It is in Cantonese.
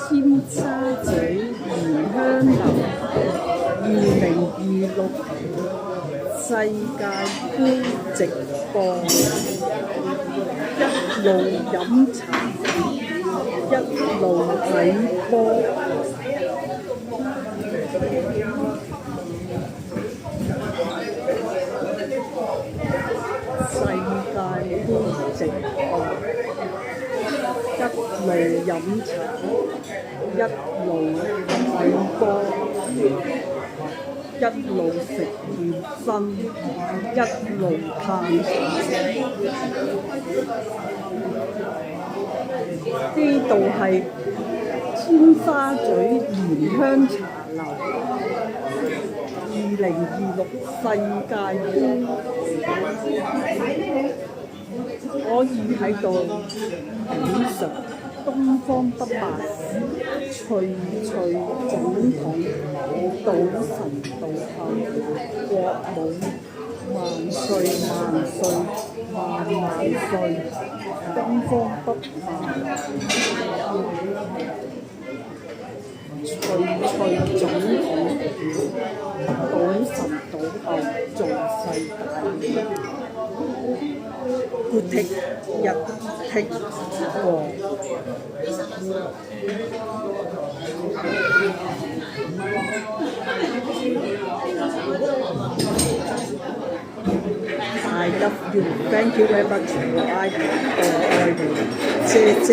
尖沙咀蓮香樓2026世界盃直播，一路飲茶，一路睇波。世界盃直播，一路飲茶，一路睇波，一路食點心，一路嘆茶。呢度係尖沙咀蓮香茶樓2026世界盃，可以喺度品嚐東方不敗、翠翠總統、賭神到後、國母萬歲萬歲萬歲，東方不敗、翠翠總統、賭神到後做世界國剔日剔王。I love you. Thank you very much. 我愛你，謝謝。